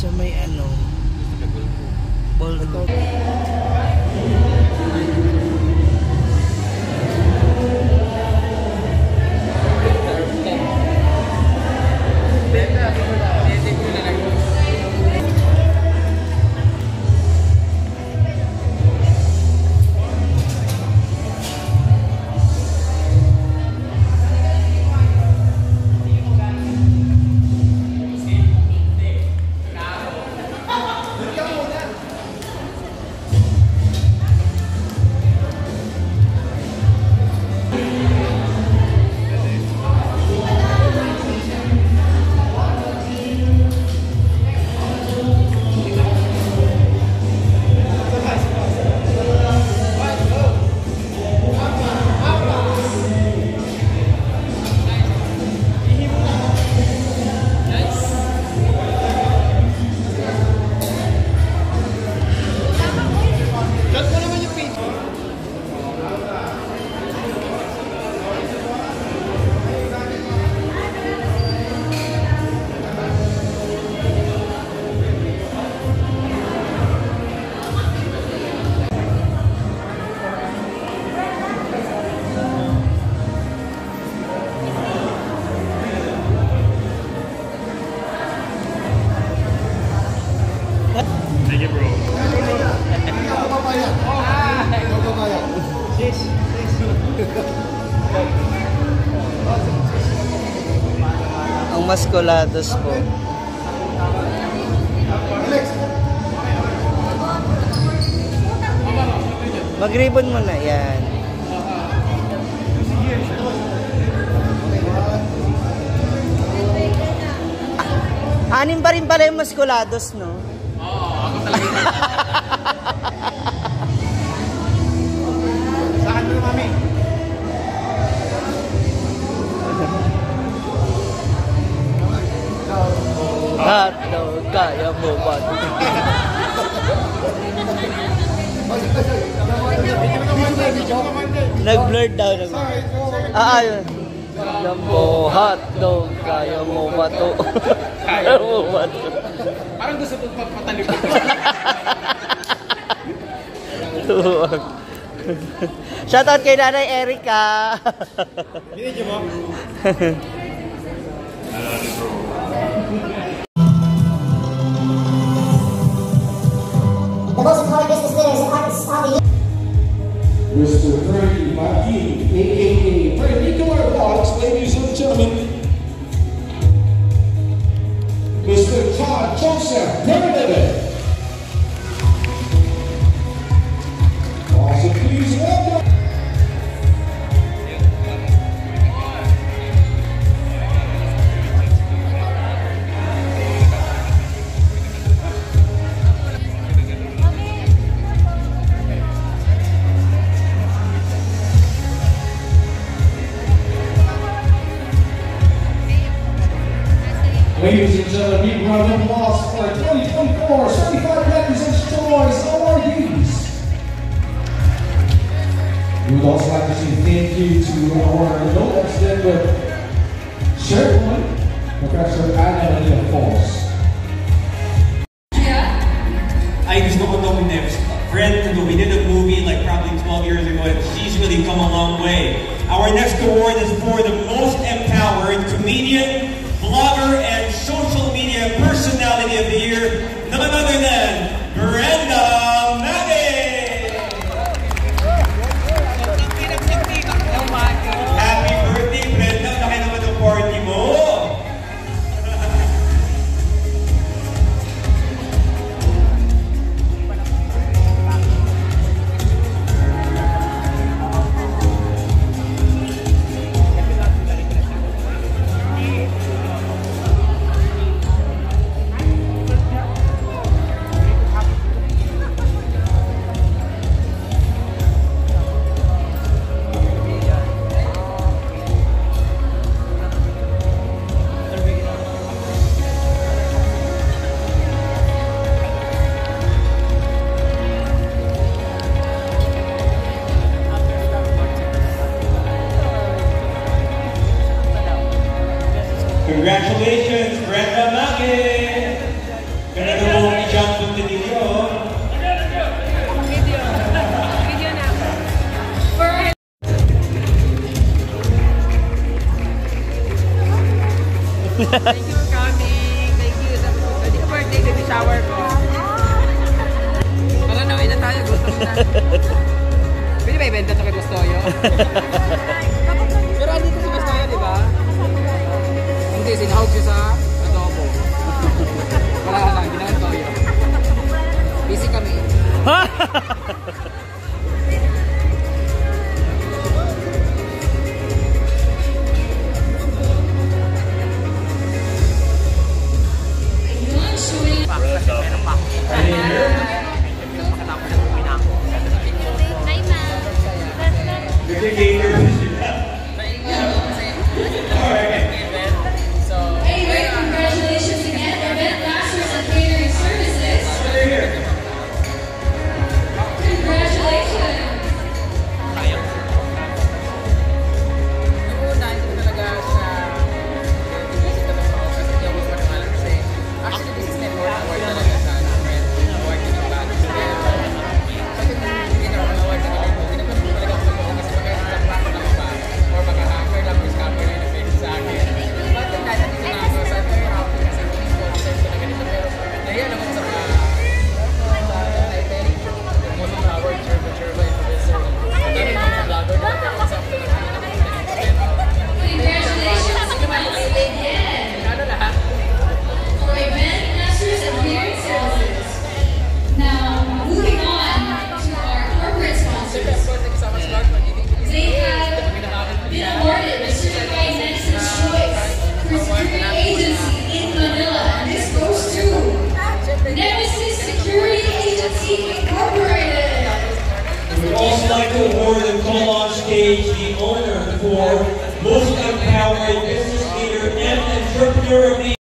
sa may ano, ballroom. Thank you, bro. Ang Mascolados po. Mag-ribbon mo na yan. Anim pa rin pala yung Mascolados, no? Oo, ako talaga. Saan mo, mami? Hotdog, kaya mo ba? Nag-blurred daw naman. Ayun. Jumbo hotdog, kaya mo ba to? Kaya mo ba to? Parang gusto ko magpatalikod. Tuwag. Shoutout kay Nanay Erica. Hindi mo? The most important business leaders and artists of the year. Mr. Freddie Maggi, a.k.a. Freddie Box, ladies and gentlemen. Mr. Todd Joseph, President. Also, please welcome. Ladies and gentlemen, big round of applause for 2024 Certified Represents Choice awardees. We would also like to say thank you to our no extended chairwoman, Professor Anna Maria Falls. I just don't know when there's a friend ago. We did a movie like probably 12 years ago, and she's really come a long way. Our next award is for the most empowered comedian, blogger, and social media personality of the year, none other than Brenda Maddie. Happy birthday, Brenda. Laki naman ang party mo. Thank you for coming. Thank you. Hindi ka birthday, baby shower ko. Wala na, uwi na tayo. Gusto ko na. Pwede ba ibenta ito kay Gustoyo? Pero andito si Gustoyo, di ba? Hindi, sinahog siya sa adobo. Wala lang, ginawan Toyo. Busy kami. Congratulations again, Event Masters and Catering Services. Congratulations. Noong una, hindi ko talaga siya busy talaga sa office. Hindi ako magpanalan kasi actually this is network award talaga sa award na yung band. Pag hindi na ako award na nila, hindi naman ako talaga ako kasi baka isang plano lang ba or baka hacker lang or scammer na yung sa akin. But yung dahil natin na ako sa very happy kasi hindi ko deserve ko na ganito pero nahiyan ako sa mga award Sherba Influencer. Ang dami mga vlogger na nagkakasama na Congratulations again for Event Masters and Catering Services. Now, moving on to our corporate sponsors. They have been awarded the Certified Medicine's Choice for Security Agency in Manila. And this goes to Nemesis Security Agency Incorporated. We would also like to award and call on stage the owner for Most Empowered Business Leader and Entrepreneur of the